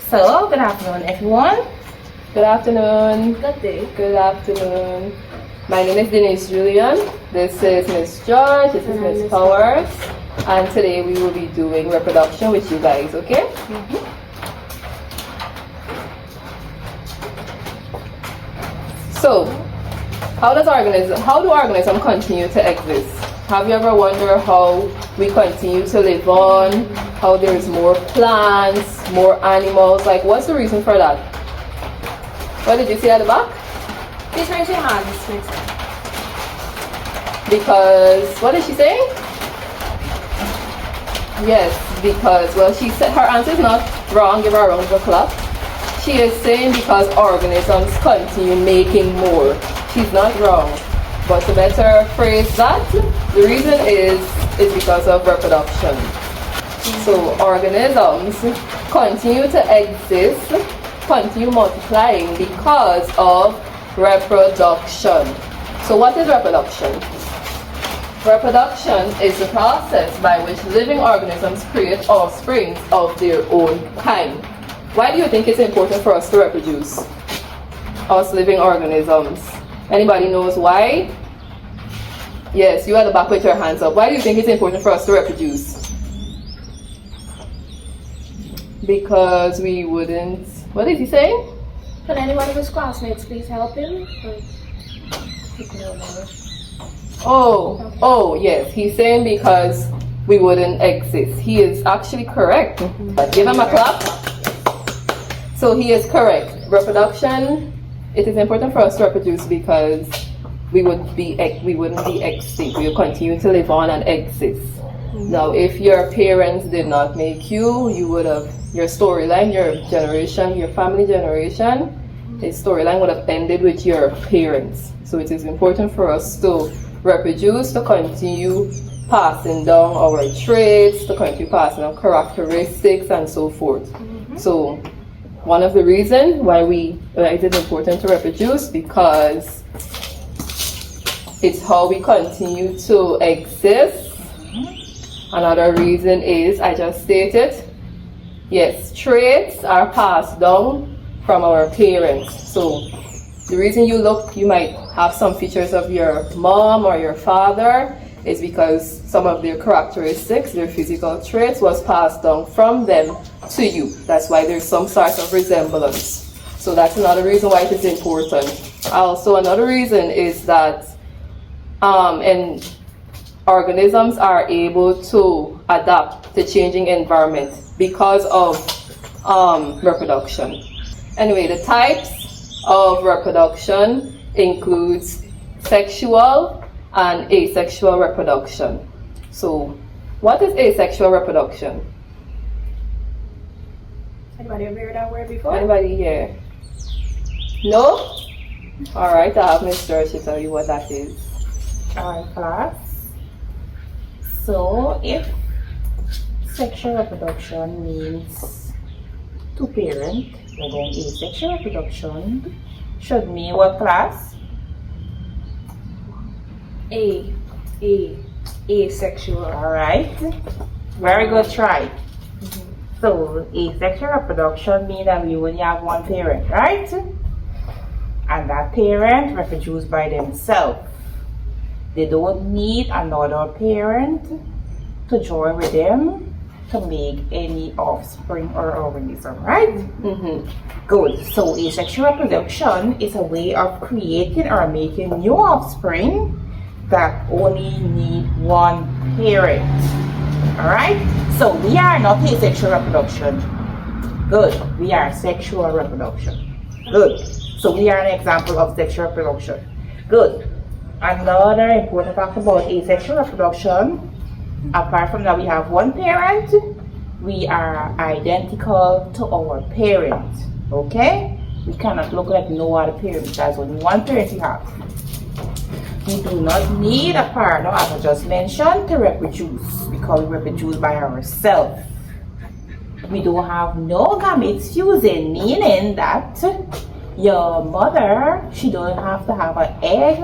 So, good afternoon, everyone. Good afternoon. Good day. Good afternoon. My name is Denise Julian. This is Miss George. This is Miss Powers. And today we will be doing reproduction with you guys, okay? So, how do organisms continue to exist? Have you ever wondered how we continue to live on? How there's more plants, more animals? Like, what's the reason for that? What did you see at the back? Please raise your hands next time. Because, what is she saying? Yes, because, well, she said her answer is not wrong. Give her a round of applause. She is saying because organisms continue making more. She's not wrong. But to better phrase that, the reason is because of reproduction. So organisms continue to exist, continue multiplying because of reproduction. So what is reproduction? Reproduction is the process by which living organisms create offspring of their own kind. Why do you think it's important for us to reproduce? Us living organisms. Anybody knows why? Yes, you at the back with your hands up. Why do you think it's important for us to reproduce? Because we wouldn't... What is he saying? Can anyone of his classmates please help him? Oh, yes. He's saying because we wouldn't exist. He is actually correct. But give him a clap. So he is correct. Reproduction, it is important for us to reproduce because we wouldn't be extinct. We would continue to live on and exist. Now, if your parents did not make you, you would have, your storyline, your generation, your family generation, his storyline would have ended with your parents. So it is important for us to reproduce, to continue passing down our traits, to continue passing down characteristics and so forth. So one of the reasons why it is important to reproduce because it's how we continue to exist. Another reason is, I just stated, yes, traits are passed down from our parents. So the reason you might have some features of your mom or your father is because some of their characteristics, their physical traits was passed down from them to you. That's why there's some sort of resemblance. So that's another reason why it is important. Also, another reason is that and organisms are able to adapt to changing environment because of reproduction. Anyway, the types of reproduction includes sexual and asexual reproduction. So, what is asexual reproduction? Anybody ever heard that word before? Anybody here? No? Alright, I have Miss George to tell you what that is. Alright, class. So, if sexual reproduction means two parent, then asexual reproduction should mean what, class? Asexual. Alright. Very good try. So, asexual reproduction means that we only have one parent, right? And that parent reproduces by themselves. They don't need another parent to join with them to make any offspring or organism, right? Good. So asexual reproduction is a way of creating or making new offspring that only need one parent. Alright? So we are not asexual reproduction. Good. We are sexual reproduction. Good. So we are an example of sexual reproduction. Good. Another important fact about asexual reproduction, apart from that we have one parent, we are identical to our parent. Okay? We cannot look like no other parent. There's only one parent we have. We do not need a partner, as I just mentioned, to reproduce because we reproduce by ourselves. We don't have no gametes fusing, meaning that your mother, she don't have to have an egg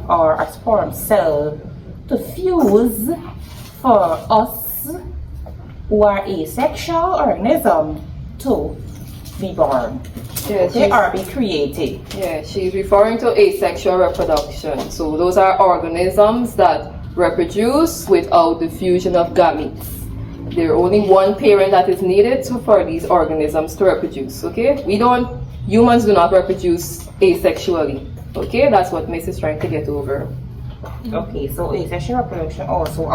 or a sperm cell to fuse for us who are asexual organism to be born. Yeah, Okay, or be created. yeah, she's referring to asexual reproduction. So those are organisms that reproduce without the fusion of gametes. There only one parent that is needed for these organisms to reproduce. Okay, humans do not reproduce asexually. Okay, that's what Miss is trying to get over. Okay, so asexual reproduction also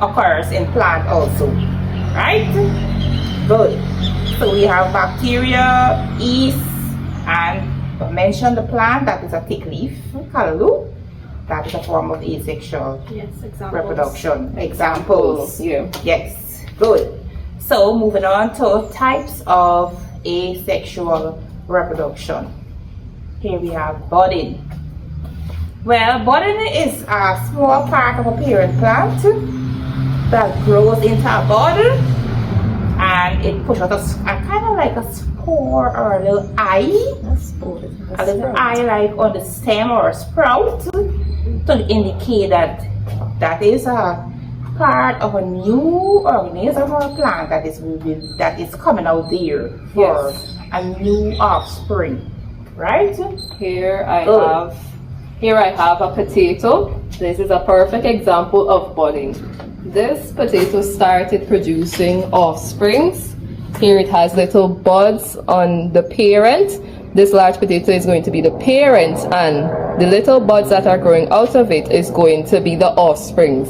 occurs in plant also, right? Good. So we have bacteria, yeast, and mention the plant that is a thick leaf, callaloo. That is a form of asexual Yes, examples. reproduction. Examples. Yeah. Yes, good. So moving on to types of asexual reproduction. Here we have budding. Well, budding is a small part of a parent plant that grows into a bud, and it pushes out a kind of like a spore or a little eye, a little eye like on the stem or a sprout, to indicate that that is a part of a new organism or a plant that is coming out there for a new offspring, right? Here I have a potato. This is a perfect example of budding. This potato started producing offsprings. Here it has little buds on the parent. This large potato is going to be the parent, and the little buds that are growing out of it is going to be the offsprings.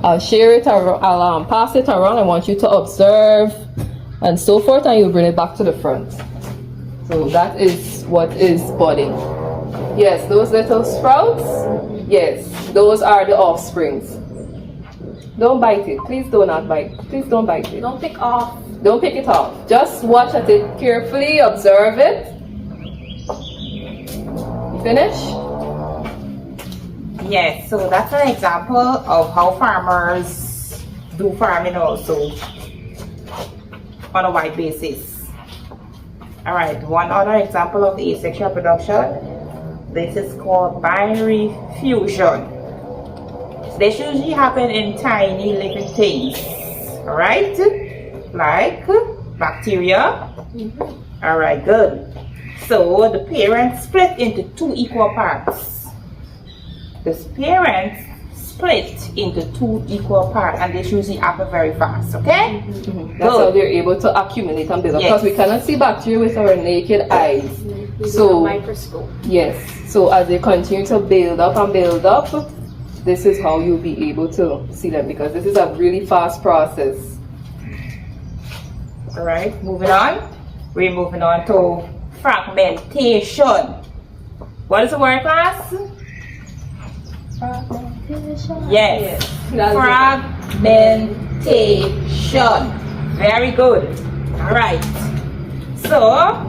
I'll share it around, I'll pass it around. I want you to observe and so forth, and you'll bring it back to the front. So that is what is budding. Yes, those little sprouts, yes, those are the offsprings. Don't bite it. Please do not bite. Please don't bite it. Don't pick off. Don't pick it off. Just watch at it carefully, observe it. Finish? Yes, so that's an example of how farmers do farming also on a wide basis. Alright, one other example of asexual reproduction. This is called binary fusion. This usually happen in tiny living things, alright? Like bacteria. Alright, good. So the parent split into two equal parts. This parent split into two equal parts, and this usually happen very fast, okay? That's how they're able to accumulate and build up. Because we cannot see bacteria with our naked eyes. So microscope. Yes. So as they continue to build up and build up, this is how you'll be able to see them, because this is a really fast process. Alright, moving on. We're moving on to fragmentation. What is the word, class? Fragmentation. Yes. Fragmentation. Very good. Alright. So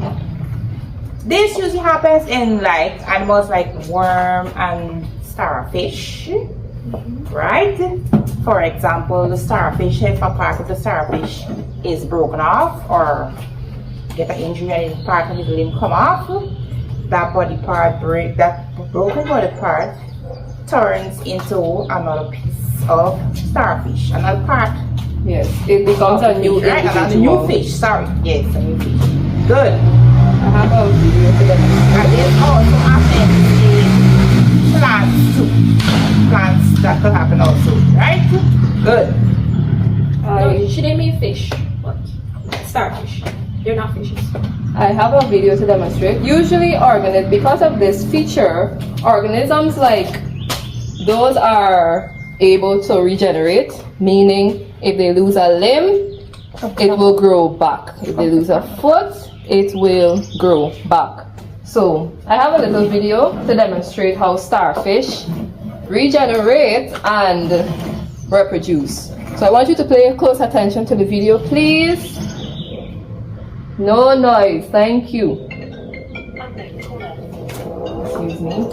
this usually happens in like animals like worm and starfish. Right? For example, the starfish, if a part of the starfish is broken off or get an injury and part of the limb come off, that body part that broken body part turns into another piece of starfish, another part. Yes, it becomes a new fish, right? Another new fish, sorry. Yes, a new fish. Good. I have a video for them. And this also happens in plants too. Plants that could happen also, right? Good. No, she didn't mean fish, but starfish. They're not fishes. I have a video to demonstrate. Usually because of this feature, organisms like those are able to regenerate, meaning if they lose a limb, it will grow back. If they lose a foot, it will grow back. So I have a little video to demonstrate how starfish regenerate and reproduce. So I want you to pay close attention to the video, please. No noise, thank you. Excuse me.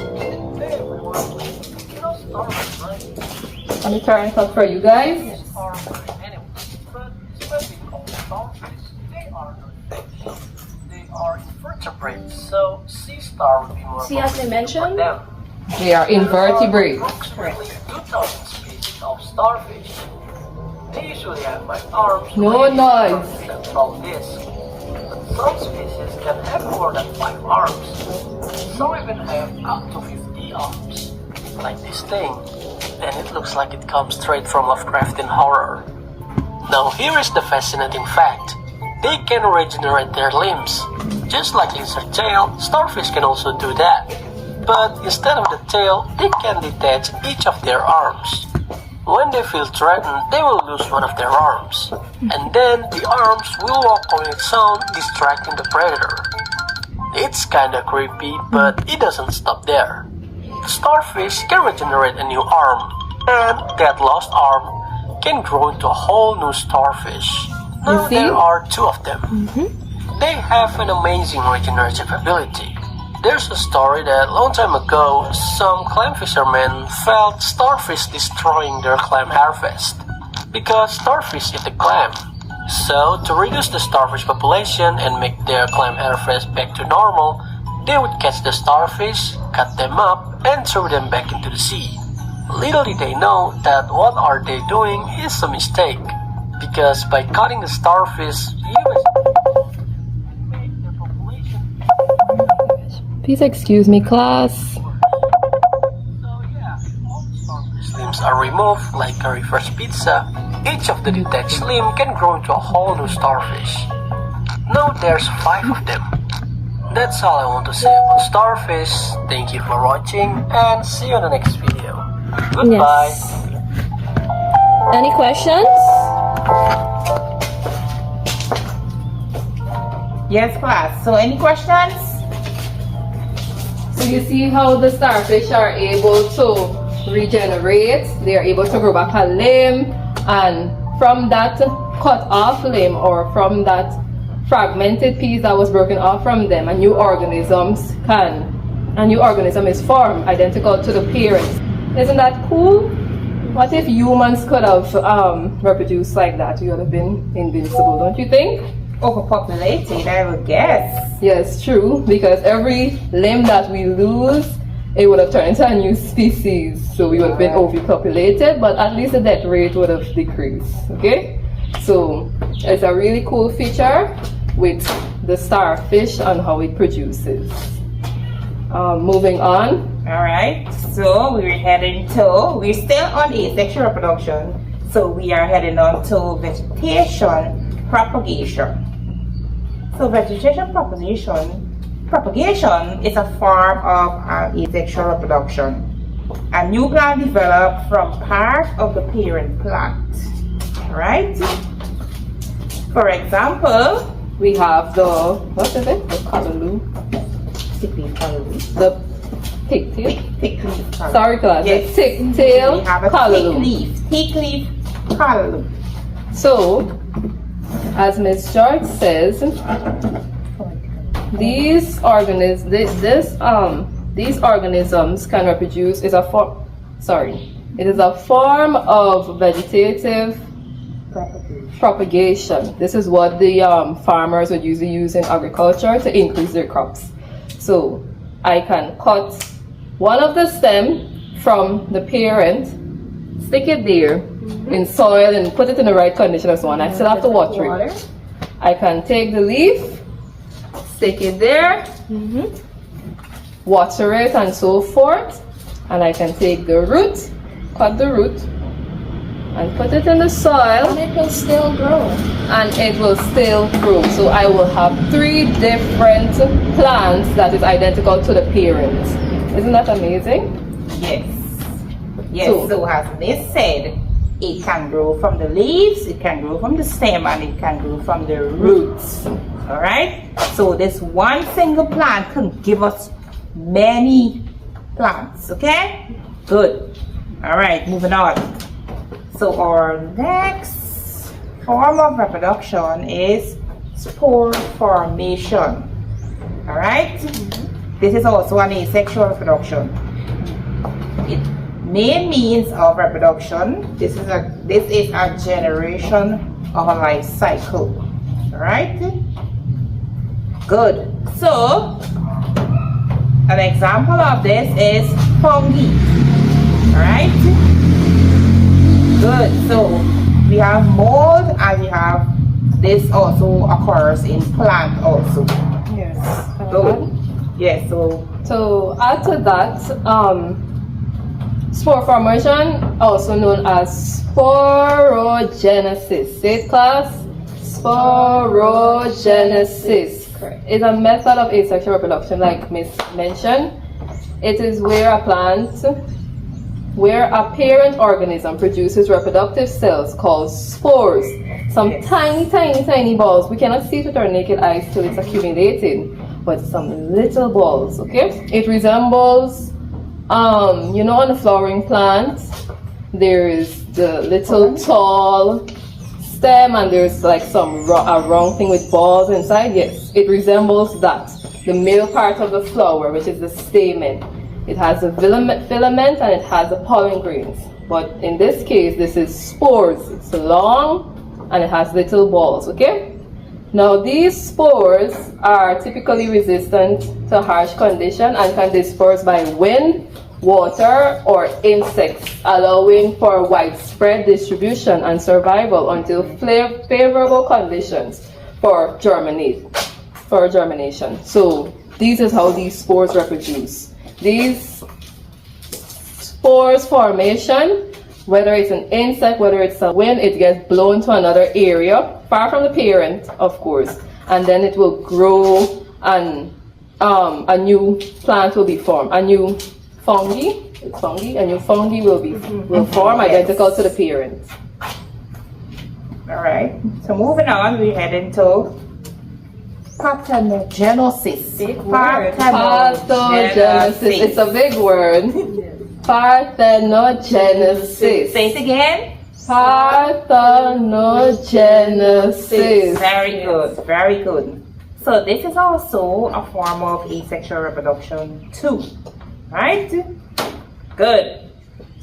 Let me turn it up for you guys. They are invertebrates, so sea star would be more See, as they mentioned, They are invertebrates. approximately 2,000 species of starfish. They usually have 5 arms. No noise. And 12 discs. Some species can have more than 5 arms. Some even have up to 50 arms. Like this thing. And it looks like it comes straight from Lovecraftian horror. Now here is the fascinating fact. They can regenerate their limbs. Just like lizard tail, starfish can also do that. But instead of the tail, they can detach each of their arms. When they feel threatened, they will lose one of their arms. And then the arms will walk on its own, distracting the predator. It's kinda creepy, but it doesn't stop there. Starfish can regenerate a new arm, and that lost arm can grow into a whole new starfish. Now there are 2 of them. They have an amazing regenerative ability. There's a story that a long time ago, some clam fishermen felt starfish destroying their clam harvest because starfish eat the clam. So, to reduce the starfish population and make their clam harvest back to normal, they would catch the starfish, cut them up, and throw them back into the sea. Little did they know that what are they doing is a mistake, because by cutting the starfish, you make their population. Please excuse me, class. So yeah, all the starfish limbs are removed like a reverse pizza. Each of the detached limb can grow into a whole new starfish. Now there's 5 of them. That's all I want to say about starfish. Thank you for watching and see you on the next video. Goodbye. Yes. Any questions? Yes, class. So any questions? So you see how the starfish are able to regenerate. They are able to grow back a limb, and from that cut off limb, or from that fragmented piece that was broken off from them, a new organism is formed identical to the parent. Isn't that cool? What if humans could have reproduced like that? We would have been invincible, don't you think? Overpopulated, I would guess. Yes, true, because every limb that we lose, it would have turned into a new species. So we would have been overpopulated, but at least the death rate would have decreased. Okay? So it's a really cool feature with the starfish and how it produces. Moving on. Alright, so we're still on asexual reproduction. So we are heading on to vegetation propagation. So vegetation propagation is a form of asexual reproduction. A new plant developed from part of the parent plant. Right? For example, we have the, what is it? The callaloo. The thick-tail. Sorry, class. Yes. The thick-tail We have a callaloo. thick leaf callaloo. So, as Ms. George says, these organisms can reproduce. It is a form of vegetative propagation. This is what the farmers would usually use in agriculture to increase their crops. So I can cut one of the stem from the parent, stick it there in soil and put it in the right condition and so on. I still have to water it. I can take the leaf, stick it there, water it and so forth, and I can take the root, cut the root, and put it in the soil, And it will still grow. and it will still grow. So I will have 3 different plants that is identical to the parent. Isn't that amazing? Yes. Yes, so as Miss said, it can grow from the leaves, it can grow from the stem, and it can grow from the roots. Alright? So this one single plant can give us many plants. Okay? Good. Alright, moving on. So our next form of reproduction is spore formation. Alright? This is also an asexual reproduction. Main means of reproduction. This is a generation of a life cycle. Alright? Good. So an example of this is fungi. Alright? Good. So we have mold and we have this also occurs in plant also. Yes. Good. Yes, so To add to that, spore formation, also known as sporogenesis. Say it, class. Sporogenesis is a method of asexual reproduction, like Miss mentioned. It is where a parent organism produces reproductive cells called spores. Some tiny balls. We cannot see it with our naked eyes till it's accumulated, but some little balls, okay? It resembles, on the flowering plant, there is the little tall stem and there's like a round thing with balls inside. Yes, it resembles that. The male part of the flower, which is the stamen. It has a filament and it has the pollen grains. But in this case, this is spores. It's long and it has little balls, okay? Now these spores are typically resistant to harsh conditions and can disperse by wind, water, or insects, allowing for widespread distribution and survival until favorable conditions for germination. So this is how these spores reproduce. These spores formation, whether it's an insect, whether it's a wind, it gets blown to another area, far from the parent, of course, and then it will grow and a new plant will be formed. A new fungi will form identical to the parent. all right. So moving on, we head into parthenogenesis. Parthenogenesis. It's a big word. Parthenogenesis. Say it again. Parthenogenesis. Very good, very good. So this is also a form of asexual reproduction too, right? Good.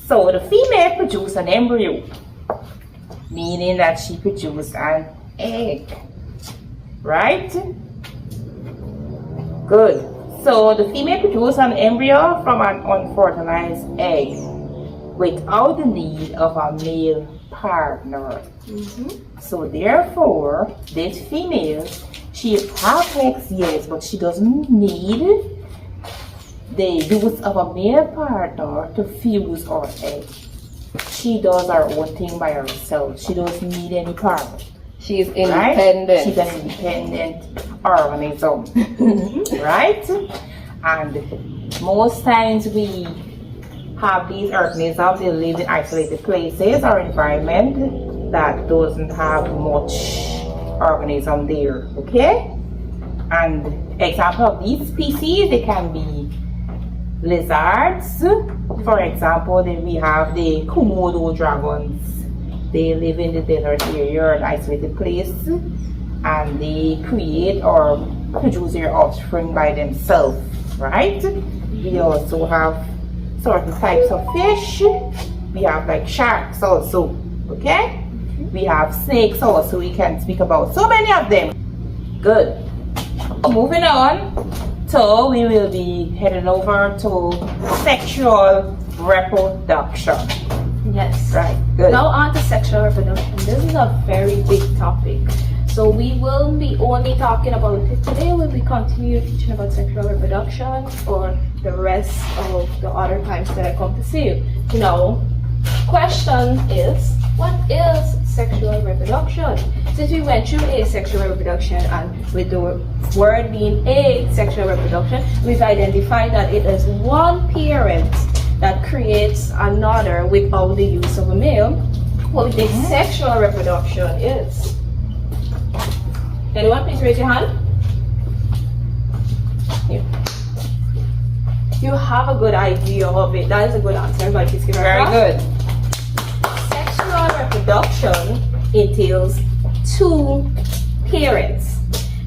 So the female produces an embryo, meaning that she produces an egg, right? Good. So the female produces an embryo from an unfertilized egg without the need of a male partner. So therefore, this female, she has eggs, yes, but she doesn't need the use of a male partner to fuse her egg. She does her own thing by herself. She doesn't need any partner. She is independent. Right? She's an independent organism, right? And most times we have these organisms, they live in isolated places or environment that doesn't have much organism there, okay? And example of these species, they can be lizards. For example, then we have the Komodo dragons. They live in the desert area or an isolated place, and they create or produce their offspring by themselves, right? We also have certain types of fish. We have like sharks also, okay? We have snakes also, we can speak about so many of them. Good. Moving on, so we will be heading over to sexual reproduction. Yes. Right, good. Now on to sexual reproduction. This is a very big topic. So we will be only talking about it today. We'll be continuing teaching about sexual reproduction for the rest of the other times that I come to see you. Now, question is, what is sexual reproduction? Since we went through asexual reproduction and with the word being asexual reproduction, we've identified that it is one parent that creates another without the use of a male. What the sexual reproduction is. Anyone please raise your hand? You have a good idea of it. That is a good answer. Everybody please give her a Very clap. good. Sexual reproduction entails two parents.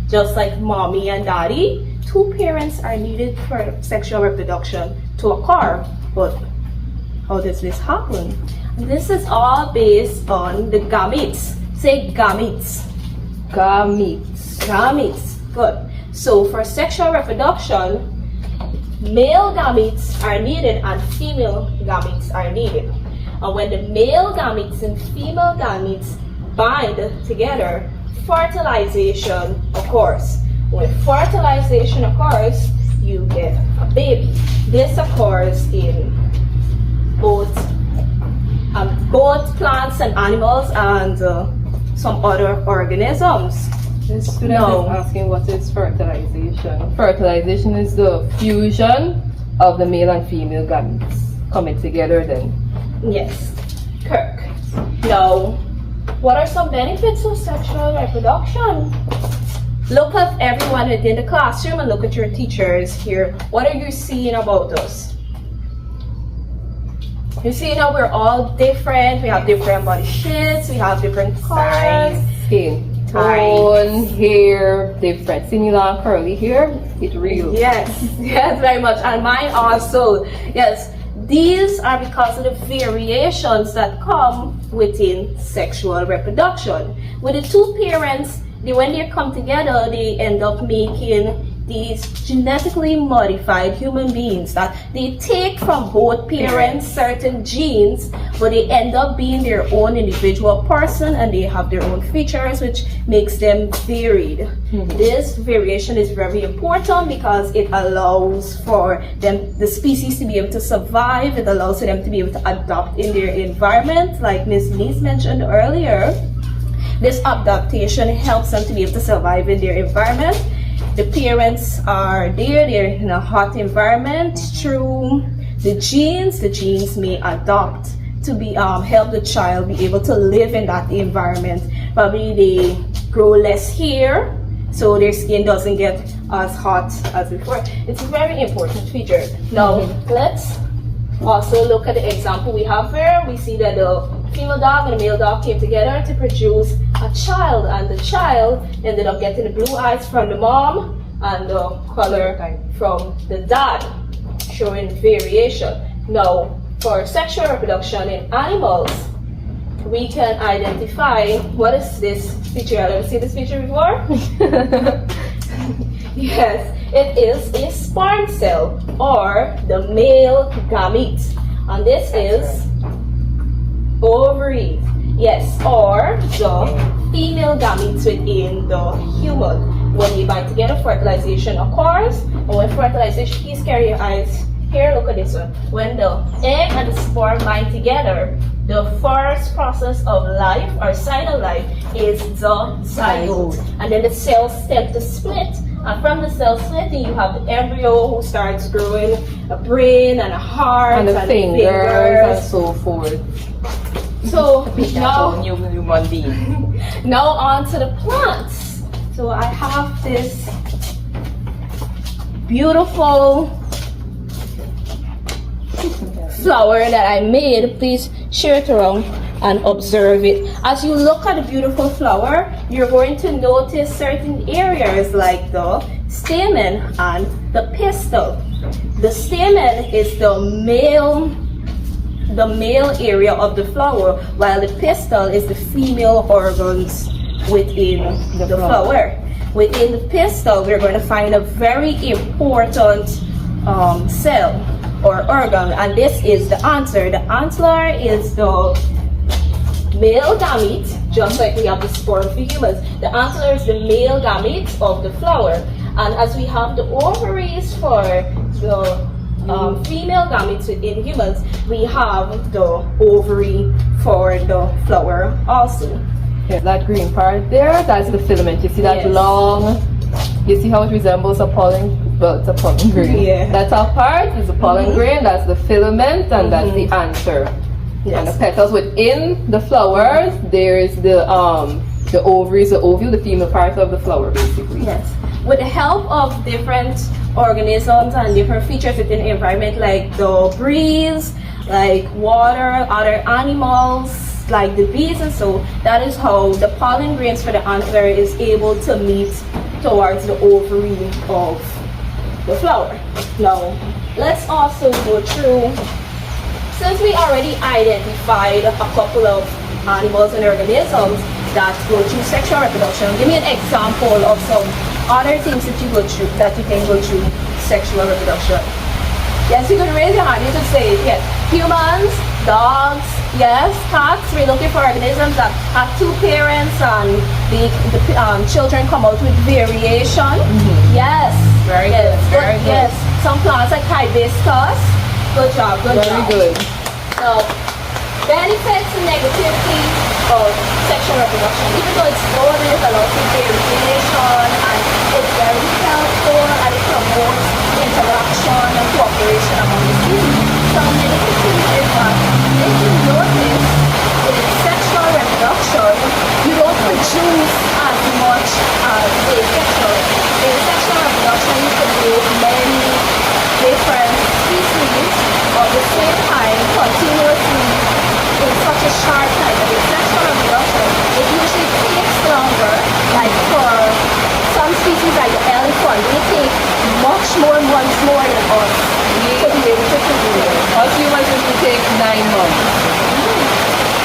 Just like mommy and daddy, two parents are needed for sexual reproduction to occur. But how does this happen? This is all based on the gametes. Say gametes. Gametes. Gametes. Good. So for sexual reproduction, male gametes are needed and female gametes are needed. And when the male gametes and female gametes bind together, fertilization occurs. When fertilization occurs, you get a baby. This occurs in both plants and animals and some other organisms. The student is asking what is fertilization. Fertilization is the fusion of the male and female gametes coming together then. Yes, Kirk. Now, what are some benefits of sexual reproduction? Look at everyone within the classroom and look at your teachers here. What are you seeing about us? You see now we're all different. We have different body shapes. We have different colors. Skin tone, hair, different. Similar and curly hair, it real. Yes, yes, very much. And mine also. Yes, these are because of the variations that come within sexual reproduction. With the two parents, when they come together, they end up making these genetically modified human beings that they take from both parents certain genes, but they end up being their own individual person and they have their own features, which makes them varied. This variation is very important because it allows for them, the species, to be able to survive. It allows for them to be able to adapt in their environment, like Ms. Denise mentioned earlier. This adaptation helps them to be able to survive in their environment. The parents are there, they're in a hot environment. Through the genes may adapt to be help the child be able to live in that environment. Probably they grow less hair, so their skin doesn't get as hot as before. It's a very important feature. Now, let's also look at the example we have here. We see that the female dog and the male dog came together to produce a child, and the child ended up getting the blue eyes from the mom and the color from the dad, showing variation. Now, for sexual reproduction in animals, we can identify what is this feature. Have you ever seen this feature before? Yes, it is a sperm cell or the male gamete, and this is ovaries. Yes, or the female gametes within the human. When they bind together, fertilization occurs, and when fertilization, please carry your eyes here, look at this one. When the egg and the sperm bind together, the first process of life or sign of life is the zygote, and then the cells tend to split. And from the cell splitting, you have the embryo who starts growing a brain and a heart and the fingers and so forth. So now, human being. now on to the plants. So I have this beautiful flower that I made. Please share it around and observe it. As you look at the beautiful flower, you're going to notice certain areas like the stamen and the pistil. The stamen is the male area of the flower, while the pistil is the female organs within the flower. Within the pistil, we're going to find a very important cell or organ, and this is the antler. The antler is the male gamete, just like we have the sperm for humans. The antler is the male gamete of the flower, and as we have the ovaries for the female gametes within humans, we have the ovary for the flower also. Yeah, that green part there, that's the filament. You see that long, you see how it resembles a pollen, well, it's a pollen grain. Yeah. That top part is the pollen grain, that's the filament, and that's the anther. Yes. And the petals within the flowers, there is the ovaries, the ovule, the female part of the flower, basically. Yes. With the help of different organisms and different features within the environment, like the breeze, like water, other animals, like the bees, and so that is how the pollen grains for the antler is able to meet towards the ovary of the flower. Now, let's also go through, since we already identified a couple of animals and organisms that go through sexual reproduction, give me an example of some other things that you go through, that you can go through sexual reproduction. Yes, you could raise your hand, you could say it. Yes, humans, dogs, yes, cats. We're looking for organisms that have two parents and the children come out with variation. Yes. Very yes. good, very good. Yes. Some plants like hibiscus. Good job, good Very job. good. So, benefits and negativity of sexual reproduction. Even though it's known as a lot of variation and it's very helpful and it promotes interaction and cooperation among the species. Some negativity is that if you notice in sexual reproduction, you don't produce as much as asexual. In sexual reproduction, you produce many different species of the same kind continuously in such a short time. But in sexual reproduction, it usually takes longer. Like for some species like the elephant, they take much more months more than us to be able to produce. Us humans usually take 9 months.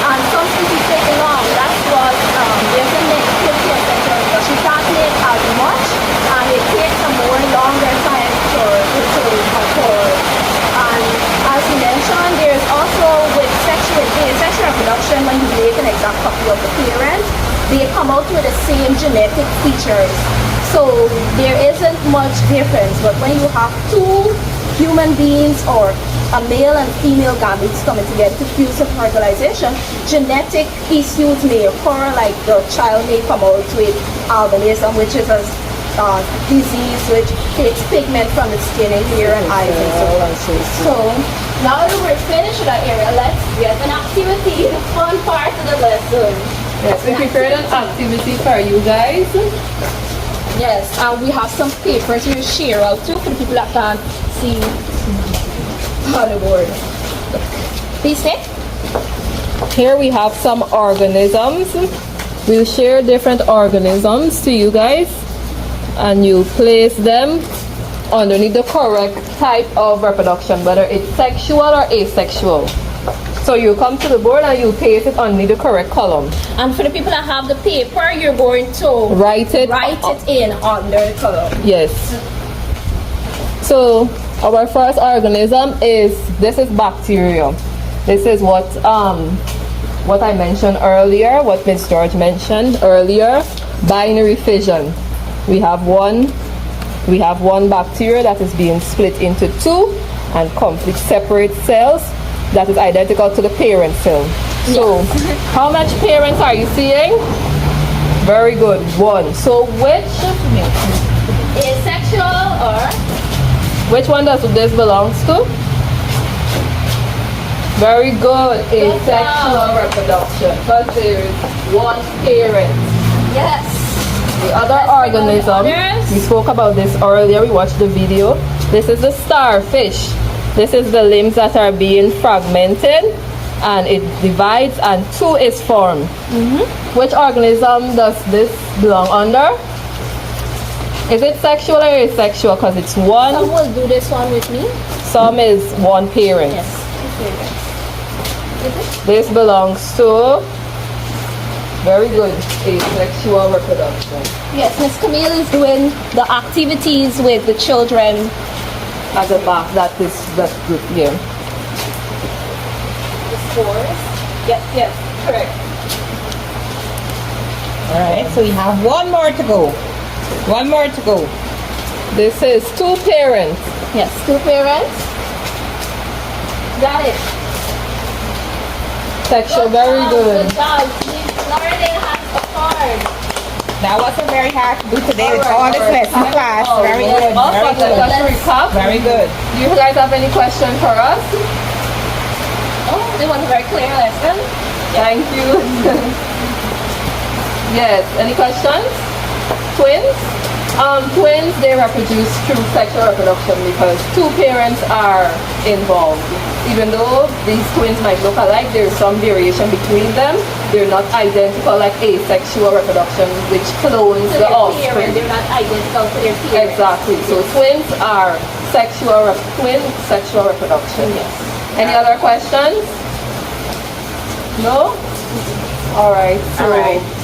And some species take long. That's what there's a negativity of sexual reproduction. You can't make as much, and it takes a more longer time to occur. And as you mentioned, there's also with sexual reproduction, when you make an exact copy of the parent, they come out with the same genetic features. So there isn't much difference. But when you have two human beings or a male and female gametes coming together to fuse with fertilization, genetic issues may occur, like the child may come out with albinism, which is a disease which takes pigment from the skin and hair and eyes and so on. So now that we're finished with that area, let's get an activity, the fun part of the lesson. Yes, we prepared an activity for you guys. Yes, and we have some papers we'll share out too for the people that can't see on the board. Please take. Here we have some organisms. We'll share different organisms to you guys, and you place them underneath the correct type of reproduction, whether it's sexual or asexual. So you come to the board and you paste it underneath the correct column. And for the people that have the paper, you're going to Write it in under the column. Yes. So our first organism this is bacteria. This is what I mentioned earlier, what Ms. George mentioned earlier, binary fission. We have one bacteria that is being split into two and complete separate cells that is identical to the parent cell. So how much parents are you seeing? Very good, one. So Asexual or? which one does this belongs to? Very good, asexual reproduction, because there is one parent. Yes. The other organism, we spoke about this earlier, we watched the video. This is the starfish. This is the limbs that are being fragmented and it divides and two is formed. Which organism does this belong under? Is it sexual or asexual? Because it's one. Some will do this one with me. Some is one parent. Yes, two parents. This belongs to, very good, asexual reproduction. Yes, Miss Camille is doing the activities with the children. At the back, that group here. The spores. Yes, correct. All right, so we have one more to go. One more to go. This is two parents. Yes, two parents. Got it. Sexual, very good. Good job. Lauren has a card. That wasn't very hard to do today with all this lesson class. Very good. Also, Very let's good. recap. Very good. Do you guys have any questions for us? Oh, it was a very clear lesson. Thank you. Yes, any questions? Twins? Twins, they reproduce through sexual reproduction because two parents are involved. Even though these twins might look alike, there's some variation between them. They're not identical like asexual reproduction, which clones the offspring. They're not identical to their parents. Exactly. So twins are twin sexual reproduction. Yes. Any other questions? No? Alright, so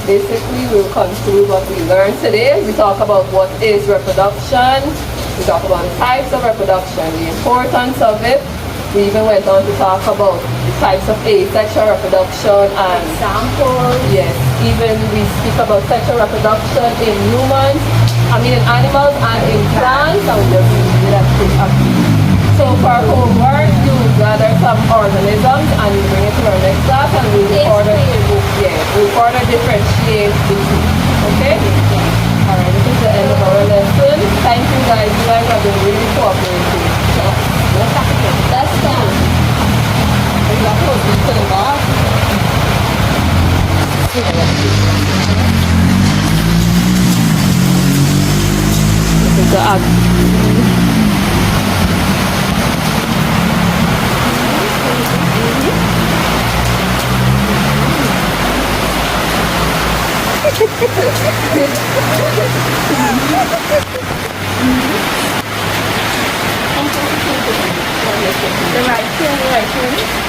basically we'll conclude what we learned today. We talk about what is reproduction. We talk about the types of reproduction, the importance of it. We even went on to talk about the types of asexual reproduction and Examples. yes, even we speak about sexual reproduction in humans, in animals and in plants, and we just do that quick activity. So for our homework, you gather some organisms and you bring it to our next class and we record differentiate between. Okay? Alright, this is the end of our lesson. Thank you guys. You guys have been really cooperating. That's done. This is the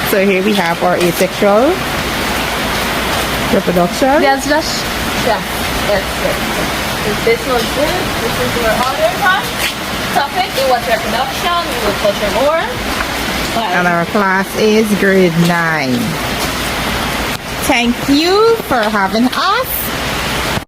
So here we have our asexual reproduction. That's just, yeah, that's it. This was good. This is your other topic. It was reproduction. We will touch more. And our class is grade 9. Thank you for having